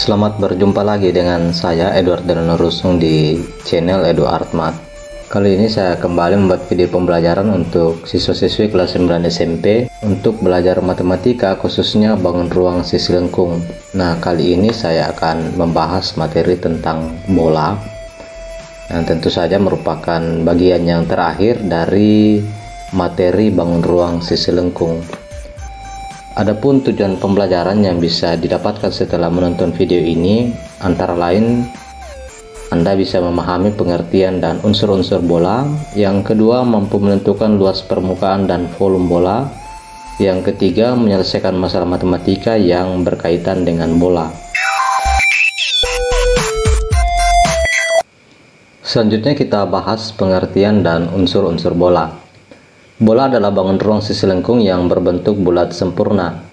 Selamat berjumpa lagi dengan saya Edward Dananurusung di channel Edu Artmat. Kali ini saya kembali membuat video pembelajaran untuk siswa-siswi kelas 9 SMP untuk belajar matematika, khususnya bangun ruang sisi lengkung. Nah, kali ini saya akan membahas materi tentang bola, yang tentu saja merupakan bagian yang terakhir dari materi bangun ruang sisi lengkung. Adapun tujuan pembelajaran yang bisa didapatkan setelah menonton video ini antara lain Anda bisa memahami pengertian dan unsur-unsur bola. Yang kedua, mampu menentukan luas permukaan dan volume bola. Yang ketiga, menyelesaikan masalah matematika yang berkaitan dengan bola. Selanjutnya kita bahas pengertian dan unsur-unsur bola. Bola adalah bangun ruang sisi lengkung yang berbentuk bulat sempurna.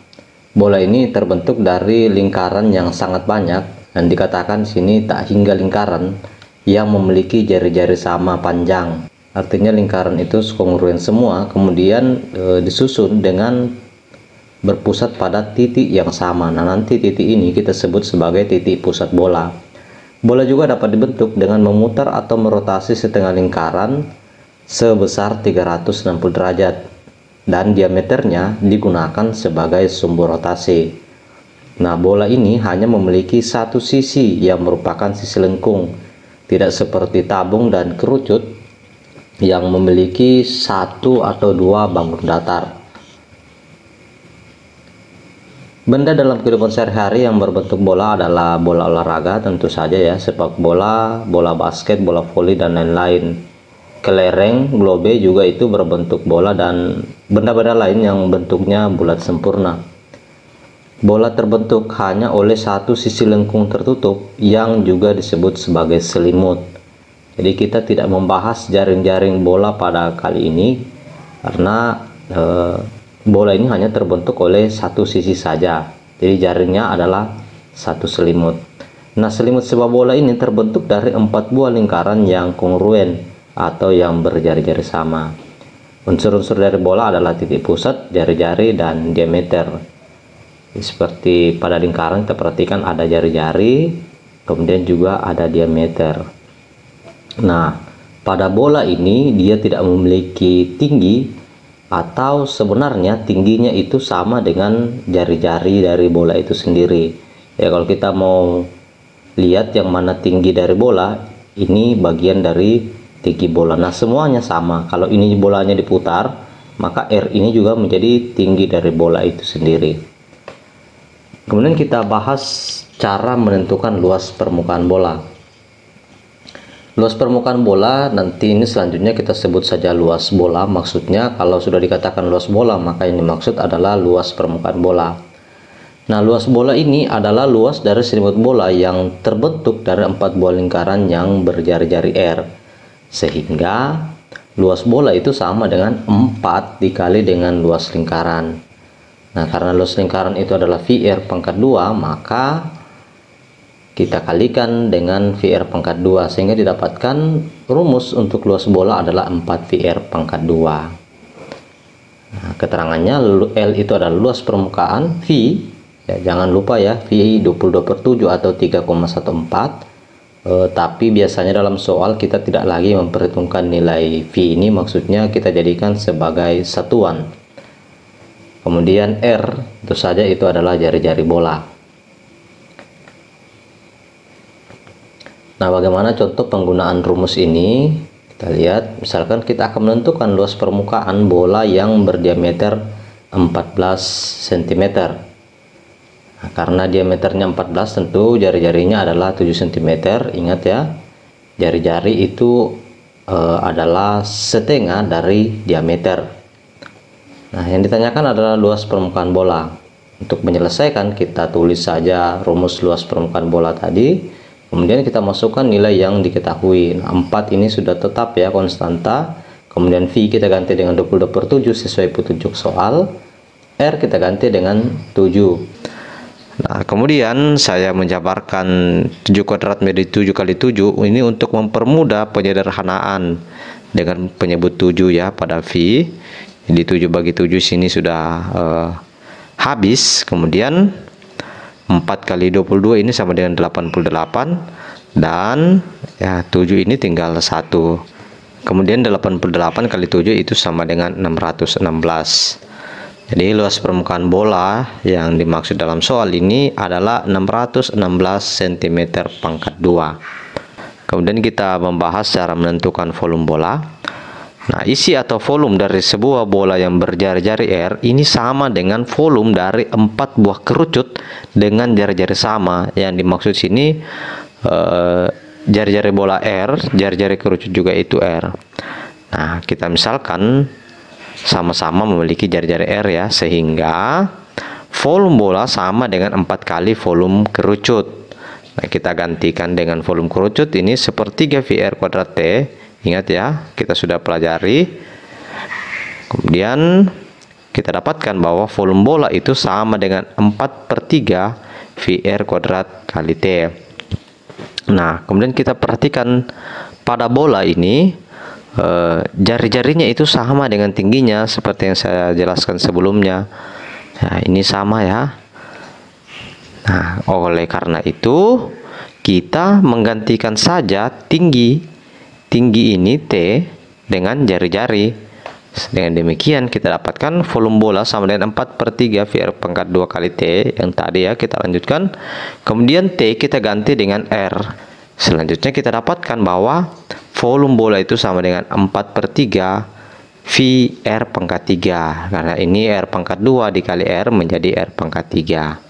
Bola ini terbentuk dari lingkaran yang sangat banyak, dan dikatakan sini tak hingga lingkaran yang memiliki jari-jari sama panjang. Artinya lingkaran itu kongruen semua, kemudian disusun dengan berpusat pada titik yang sama. Nah, nanti titik ini kita sebut sebagai titik pusat bola. Bola juga dapat dibentuk dengan memutar atau merotasi setengah lingkaran sebesar 360 derajat dan diameternya digunakan sebagai sumbu rotasi. Nah, bola ini hanya memiliki satu sisi yang merupakan sisi lengkung, tidak seperti tabung dan kerucut yang memiliki satu atau dua bangun datar. Benda dalam kehidupan sehari-hari yang berbentuk bola adalah bola olahraga, tentu saja ya, sepak bola, bola basket, bola voli, dan lain-lain. Kelereng, globe juga itu berbentuk bola, dan benda-benda lain yang bentuknya bulat sempurna. Bola terbentuk hanya oleh satu sisi lengkung tertutup yang juga disebut sebagai selimut. Jadi kita tidak membahas jaring-jaring bola pada kali ini karena bola ini hanya terbentuk oleh satu sisi saja. Jadi jaringnya adalah satu selimut. Nah, selimut sepak bola ini terbentuk dari 4 buah lingkaran yang kongruen atau yang berjari-jari sama. Unsur-unsur dari bola adalah titik pusat, jari-jari, dan diameter. Seperti pada lingkaran kita perhatikan ada jari-jari, kemudian juga ada diameter. Nah, pada bola ini dia tidak memiliki tinggi, atau sebenarnya tingginya itu sama dengan jari-jari dari bola itu sendiri. Ya, kalau kita mau lihat yang mana tinggi dari bola, ini bagian dari tinggi bola. Nah, semuanya sama. Kalau ini bolanya diputar, maka R ini juga menjadi tinggi dari bola itu sendiri. Kemudian kita bahas cara menentukan luas permukaan bola. Luas permukaan bola nanti ini selanjutnya kita sebut saja luas bola. Maksudnya kalau sudah dikatakan luas bola, maka yang dimaksud adalah luas permukaan bola. Nah, luas bola ini adalah luas dari selimut bola yang terbentuk dari 4 buah lingkaran yang berjari-jari R. Sehingga luas bola itu sama dengan 4 dikali dengan luas lingkaran. Nah, karena luas lingkaran itu adalah VR pangkat 2, maka kita kalikan dengan VR pangkat 2 sehingga didapatkan rumus untuk luas bola adalah 4 VR pangkat 2. Nah, keterangannya L itu adalah luas permukaan, V ya, jangan lupa ya, V 22/7 atau 3,14. Tapi biasanya dalam soal kita tidak lagi memperhitungkan nilai V ini, maksudnya kita jadikan sebagai satuan. Kemudian R itu saja itu adalah jari-jari bola. Nah, bagaimana contoh penggunaan rumus ini? Kita lihat, misalkan kita akan menentukan luas permukaan bola yang berdiameter 14 cm. Nah, karena diameternya 14, tentu jari-jarinya adalah 7 cm. Ingat ya, jari-jari itu adalah setengah dari diameter. Nah, yang ditanyakan adalah luas permukaan bola. Untuk menyelesaikan, kita tulis saja rumus luas permukaan bola tadi. Kemudian kita masukkan nilai yang diketahui. Nah, 4 ini sudah tetap ya, konstanta. Kemudian V kita ganti dengan 22/7 sesuai petunjuk soal. R kita ganti dengan 7. Nah, kemudian saya menjabarkan 7 kuadrat menjadi 7 kali 7 ini untuk mempermudah penyederhanaan dengan penyebut 7 ya pada V. Jadi 7 bagi 7 sini sudah habis. Kemudian 4 kali 22 ini sama dengan 88, dan ya 7 ini tinggal 1. Kemudian 88 kali 7 itu sama dengan 616. Jadi luas permukaan bola yang dimaksud dalam soal ini adalah 616 cm pangkat 2. Kemudian kita membahas cara menentukan volume bola. Nah, isi atau volume dari sebuah bola yang berjari-jari R ini sama dengan volume dari 4 buah kerucut dengan jari-jari sama. Yang dimaksud sini jari-jari bola R, jari-jari kerucut juga itu R. Nah, kita misalkan sama-sama memiliki jari-jari R ya, sehingga volume bola sama dengan 4 kali volume kerucut. Nah, kita gantikan dengan volume kerucut ini sepertiga VR kuadrat T. Ingat ya, kita sudah pelajari. Kemudian kita dapatkan bahwa volume bola itu sama dengan 4/3 VR kuadrat kali T. Nah, kemudian kita perhatikan pada bola ini jari-jarinya itu sama dengan tingginya seperti yang saya jelaskan sebelumnya. Nah, ini sama ya. Nah, oleh karena itu kita menggantikan saja tinggi ini T dengan jari-jari. Dengan demikian kita dapatkan volume bola sama dengan 4/3 VR pangkat 2 kali T yang tadi ya. Kita lanjutkan. Kemudian T kita ganti dengan R. Selanjutnya kita dapatkan bahwa volume bola itu sama dengan 4/3 VR pangkat 3. Karena ini R pangkat 2 dikali R menjadi R pangkat 3.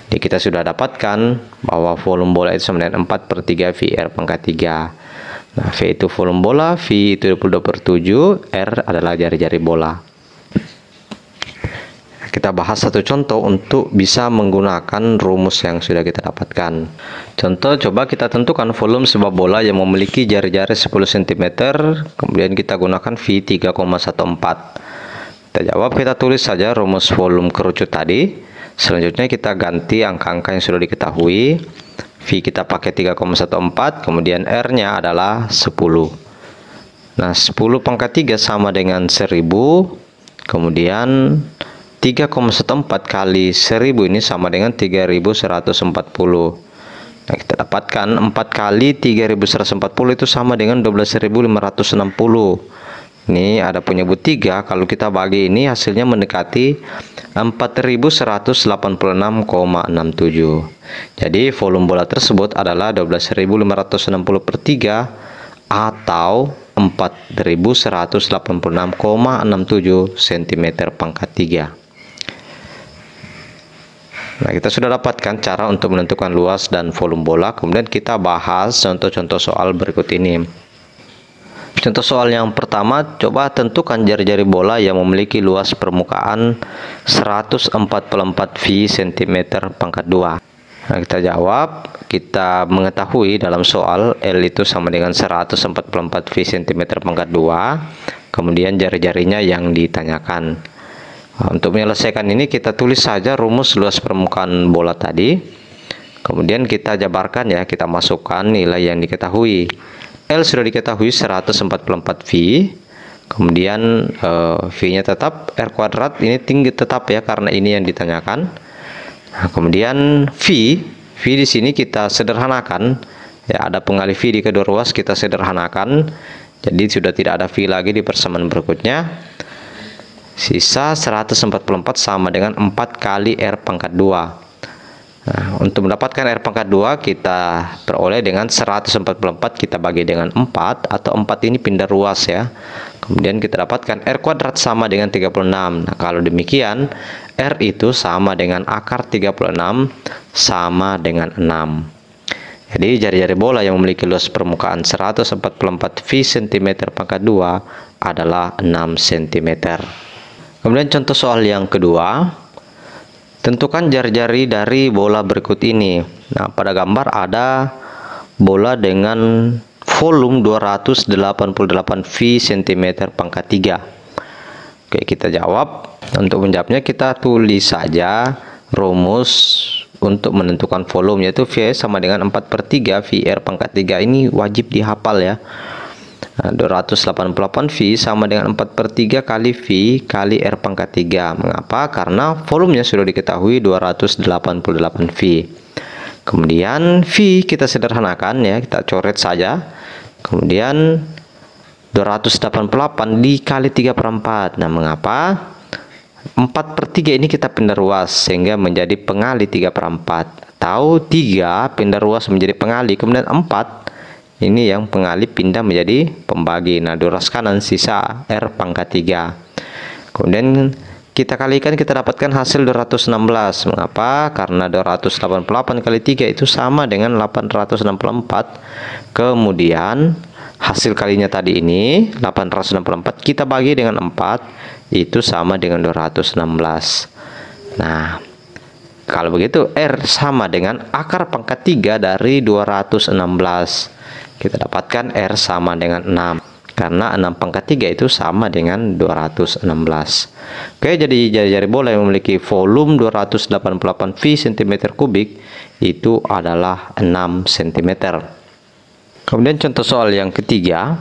Jadi kita sudah dapatkan bahwa volume bola itu sama dengan 4/3 VR pangkat 3. Nah, V itu volume bola, V itu 22/7, R adalah jari-jari bola. Kita bahas satu contoh untuk bisa menggunakan rumus yang sudah kita dapatkan. Contoh, coba kita tentukan volume sebuah bola yang memiliki jari-jari 10 cm, kemudian kita gunakan V 3,14. Kita jawab, kita tulis saja rumus volume kerucut tadi. Selanjutnya kita ganti angka-angka yang sudah diketahui. V kita pakai 3,14, kemudian R-nya adalah 10. Nah, 10 pangkat 3 sama dengan 1000, kemudian 3,14 kali 1000 ini sama dengan 3140. Nah, kita dapatkan 4 kali 3140 itu sama dengan 12.560. Ini ada penyebut 3, kalau kita bagi ini hasilnya mendekati 4186,67. Jadi volume bola tersebut adalah 12.560/3 atau 4186,67 cm pangkat 3. Nah, kita sudah dapatkan cara untuk menentukan luas dan volume bola. Kemudian kita bahas contoh-contoh soal berikut ini. Contoh soal yang pertama, coba tentukan jari-jari bola yang memiliki luas permukaan 144 V cm pangkat 2. Nah, kita jawab, kita mengetahui dalam soal L itu sama dengan 144 V cm pangkat 2. Kemudian jari-jarinya yang ditanyakan. Nah, untuk menyelesaikan ini kita tulis saja rumus luas permukaan bola tadi. Kemudian kita jabarkan ya, kita masukkan nilai yang diketahui. L sudah diketahui 144 V, kemudian V-nya tetap, R kuadrat ini tinggi tetap ya karena ini yang ditanyakan. Nah, kemudian V di sini kita sederhanakan ya, ada pengalih V di kedua ruas kita sederhanakan, jadi sudah tidak ada V lagi di persamaan berikutnya. Sisa 144 sama dengan 4 kali R pangkat 2. Nah, untuk mendapatkan R pangkat 2 kita peroleh dengan 144 kita bagi dengan 4, atau 4 ini pindah ruas ya. Kemudian kita dapatkan R kuadrat sama dengan 36. Nah, kalau demikian R itu sama dengan akar 36 sama dengan 6. Jadi jari-jari bola yang memiliki luas permukaan 144 V cm pangkat 2 adalah 6 cm. Kemudian contoh soal yang kedua. Tentukan jari-jari dari bola berikut ini. Nah, pada gambar ada bola dengan volume 288 V cm pangkat 3. Oke, kita jawab. Untuk menjawabnya kita tulis saja rumus untuk menentukan volume, yaitu V sama dengan 4/3 VR pangkat 3. Ini wajib dihafal ya. Nah, 288V sama dengan 4/3 kali V kali R pangkat 3. Mengapa? Karena volumenya sudah diketahui 288V. Kemudian V kita sederhanakan ya, kita coret saja. Kemudian 288 dikali 3/4. Nah, mengapa? 4/3 ini kita pindah ruas sehingga menjadi pengali 3/4. Atau 3 pindah ruas menjadi pengali, kemudian 4 ini yang pengali pindah menjadi pembagi. Nah, ruas kanan sisa R pangkat 3. Kemudian kita kalikan, kita dapatkan hasil 216. Mengapa? Karena 288 kali 3 itu sama dengan 864. Kemudian hasil kalinya tadi ini 864 kita bagi dengan 4, itu sama dengan 216. Nah, kalau begitu R sama dengan akar pangkat 3 dari 216. Kita dapatkan R sama dengan 6. Karena 6 pangkat 3 itu sama dengan 216. Oke, jadi jari-jari bola yang memiliki volume 288 V cm3 itu adalah 6 cm. Kemudian contoh soal yang ketiga.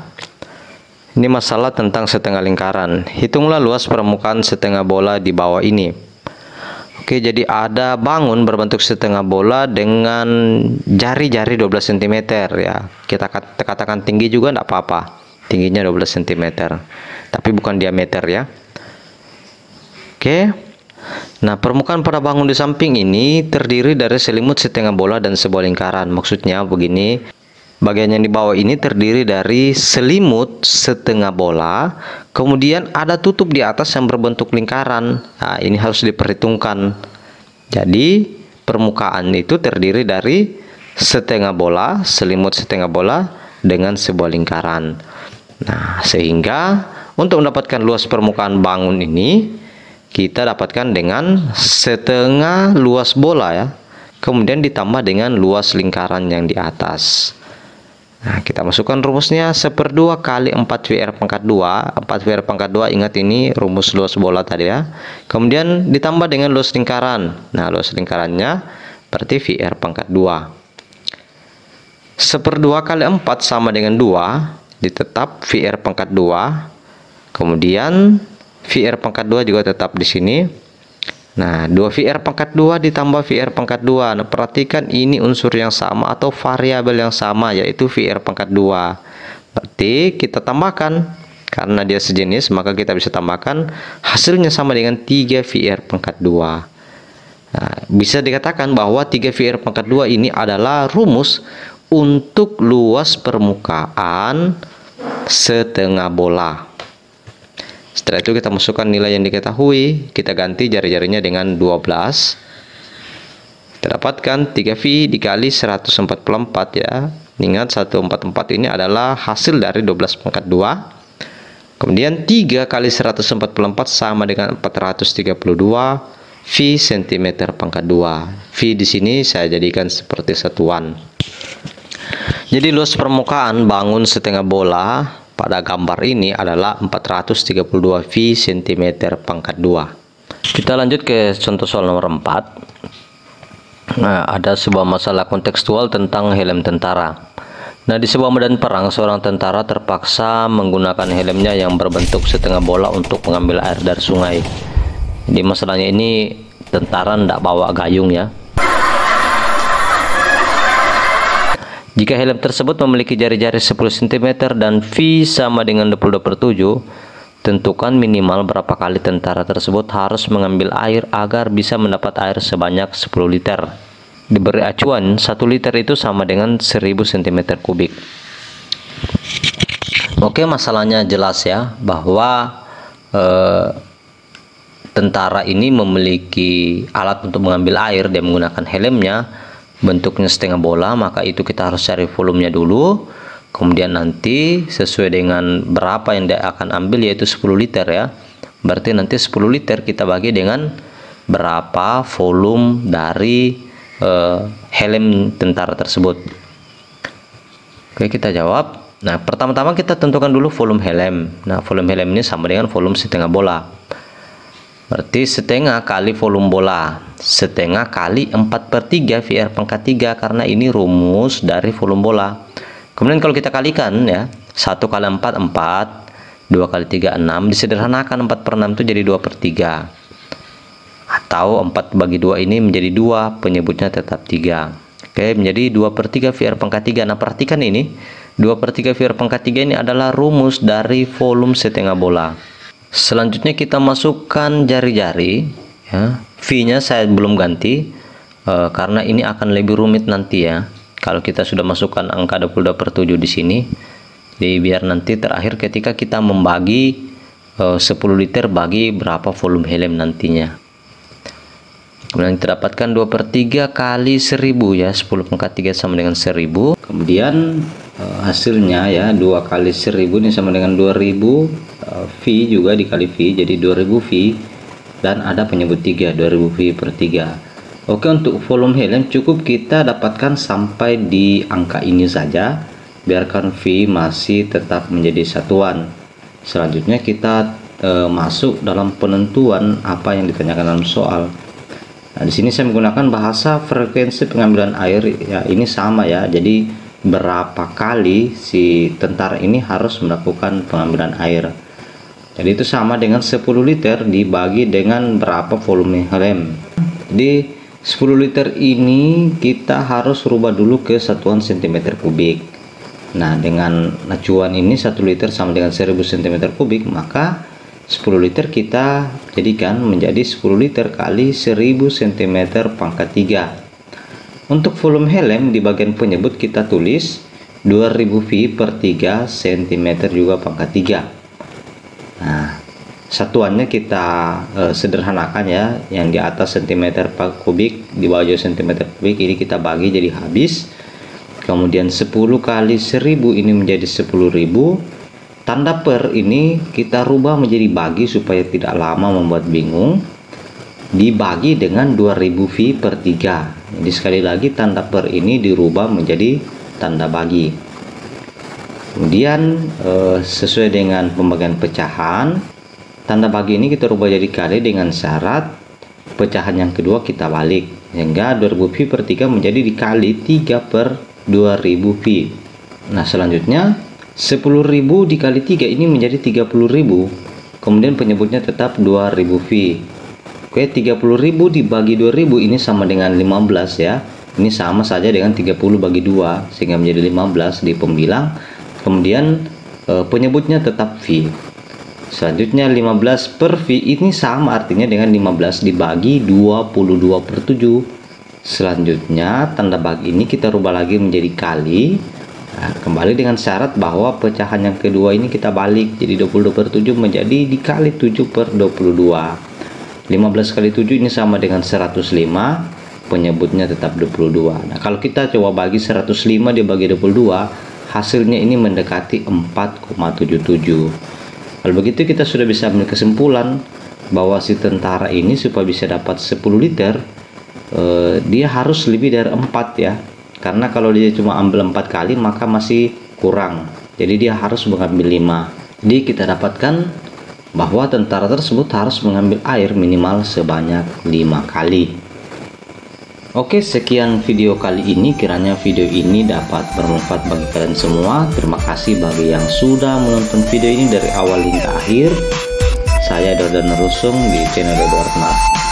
Ini masalah tentang setengah lingkaran. Hitunglah luas permukaan setengah bola di bawah ini. Oke, jadi ada bangun berbentuk setengah bola dengan jari-jari 12 cm ya. Kita katakan tinggi juga tidak apa-apa. Tingginya 12 cm. Tapi bukan diameter ya. Oke. Nah, permukaan pada bangun di samping ini terdiri dari selimut setengah bola dan sebuah lingkaran. Maksudnya begini. Bagian yang di bawah ini terdiri dari selimut setengah bola, kemudian ada tutup di atas yang berbentuk lingkaran. Nah, ini harus diperhitungkan. Jadi, permukaan itu terdiri dari setengah bola, selimut setengah bola dengan sebuah lingkaran. Nah, sehingga untuk mendapatkan luas permukaan bangun ini, kita dapatkan dengan setengah luas bola ya, kemudian ditambah dengan luas lingkaran yang di atas. Nah, kita masukkan rumusnya 1/2 kali 4VR pangkat 2. 4VR pangkat 2, ingat ini rumus luas bola tadi ya. Kemudian ditambah dengan luas lingkaran. Nah, luas lingkarannya berarti VR pangkat 2. 1/2 kali 4 sama dengan 2. Ditetap VR pangkat 2. Kemudian VR pangkat 2 juga tetap di sini. Nah, 2VR pangkat 2 ditambah VR pangkat 2. Nah, perhatikan ini unsur yang sama atau variabel yang sama, yaitu VR pangkat 2. Berarti kita tambahkan. Karena dia sejenis, maka kita bisa tambahkan. Hasilnya sama dengan 3 VR pangkat 2. Nah, bisa dikatakan bahwa 3 VR pangkat 2 ini adalah rumus untuk luas permukaan setengah bola. Setelah itu kita masukkan nilai yang diketahui, kita ganti jari-jarinya dengan 12. Kita dapatkan 3V dikali 144 ya. Ingat 144 ini adalah hasil dari 12 pangkat 2. Kemudian 3 kali 144 sama dengan 432 V cm pangkat 2. V di sini saya jadikan seperti satuan. Jadi luas permukaan bangun setengah bola pada gambar ini adalah 432 V cm pangkat 2. Kita lanjut ke contoh soal nomor 4. Nah, ada sebuah masalah kontekstual tentang helm tentara. Nah, di sebuah medan perang, seorang tentara terpaksa menggunakan helmnya yang berbentuk setengah bola untuk mengambil air dari sungai. Jadi masalahnya ini tentara tidak bawa gayung ya. Jika helm tersebut memiliki jari-jari 10 cm dan V sama dengan 22/7, tentukan minimal berapa kali tentara tersebut harus mengambil air agar bisa mendapat air sebanyak 10 liter. Diberi acuan 1 liter itu sama dengan 1000 cm3. Oke, masalahnya jelas ya, bahwa tentara ini memiliki alat untuk mengambil air. Dia menggunakan helmnya, bentuknya setengah bola, maka itu kita harus cari volumenya dulu. Kemudian nanti sesuai dengan berapa yang dia akan ambil, yaitu 10 liter ya. Berarti nanti 10 liter kita bagi dengan berapa volume dari helm tentara tersebut. Oke, kita jawab. Nah, pertama-tama kita tentukan dulu volume helm. Nah, volume helm ini sama dengan volume setengah bola. Berarti setengah kali volume bola, setengah kali 4/3 VR pangkat 3, karena ini rumus dari volume bola. Kemudian kalau kita kalikan ya, 1 kali 4 4, 2 kali 3 6, disederhanakan 4/6 itu jadi 2/3, atau 4 bagi 2 ini menjadi 2, penyebutnya tetap 3. Oke, menjadi 2/3 VR pangkat 3. Nah, perhatikan ini, 2/3 VR pangkat 3 ini adalah rumus dari volume setengah bola. Selanjutnya kita masukkan jari-jari, ya. V-nya saya belum ganti, karena ini akan lebih rumit nanti ya, kalau kita sudah masukkan angka 22/7 di sini. Jadi biar nanti terakhir ketika kita membagi 10 liter bagi berapa volume helm nantinya. Kemudian kita dapatkan 2/3 kali 1000 ya, 10 pangkat 3 sama dengan 1000. Kemudian hasilnya ya, 2 kali 1000 ini sama dengan 2000, V juga dikali V, jadi 2000 V, dan ada penyebut 3, 2000 V per 3. Oke, untuk volume helm cukup kita dapatkan sampai di angka ini saja, biarkan V masih tetap menjadi satuan. Selanjutnya kita masuk dalam penentuan apa yang ditanyakan dalam soal. Nah, di sini saya menggunakan bahasa frekuensi pengambilan air ya, ini sama ya. Jadi berapa kali si tentara ini harus melakukan pengambilan air. Jadi itu sama dengan 10 liter dibagi dengan berapa volume helm. Jadi 10 liter ini kita harus rubah dulu ke satuan cm kubik. Nah, dengan acuan ini 1 liter sama dengan 1000 cm kubik, maka 10 liter kita jadikan menjadi 10 liter kali 1000 cm pangkat 3. Untuk volume helm di bagian penyebut kita tulis 2000 V per 3 cm juga pangkat 3. Nah, satuannya kita sederhanakan ya, yang di atas cm per kubik, di bawah cm kubik, ini kita bagi jadi habis. Kemudian 10 kali 1000 ini menjadi 10.000. Tanda per ini kita rubah menjadi bagi supaya tidak lama membuat bingung, dibagi dengan 2000 V per 3. Jadi sekali lagi tanda per ini dirubah menjadi tanda bagi. Kemudian sesuai dengan pembagian pecahan, tanda bagi ini kita rubah jadi kali dengan syarat pecahan yang kedua kita balik, sehingga 2000 V per 3 menjadi dikali 3 per 2000 V. Nah, selanjutnya 10.000 dikali 3 ini menjadi 30.000. Kemudian penyebutnya tetap 2000 V. Oke, 30.000 dibagi 2000 ini sama dengan 15 ya. Ini sama saja dengan 30 bagi 2 sehingga menjadi 15 di pembilang. Kemudian penyebutnya tetap V. Selanjutnya 15 per V ini sama artinya dengan 15 dibagi 22/7. Selanjutnya tanda bagi ini kita rubah lagi menjadi kali. Nah, kembali dengan syarat bahwa pecahan yang kedua ini kita balik, jadi 22/7 menjadi dikali 7 per 22. 15 kali 7 ini sama dengan 105, penyebutnya tetap 22. Nah, kalau kita coba bagi 105 dibagi 22, hasilnya ini mendekati 4,77. Kalau begitu kita sudah bisa ambil kesimpulan bahwa si tentara ini supaya bisa dapat 10 liter, dia harus lebih dari 4 ya. Karena kalau dia cuma ambil 4 kali maka masih kurang, jadi dia harus mengambil 5. Jadi kita dapatkan bahwa tentara tersebut harus mengambil air minimal sebanyak 5 kali. Oke, sekian video kali ini. Kiranya video ini dapat bermanfaat bagi kalian semua. Terima kasih bagi yang sudah menonton video ini dari awal hingga akhir. Saya Dodan Rusung di channel Dodo Arnat.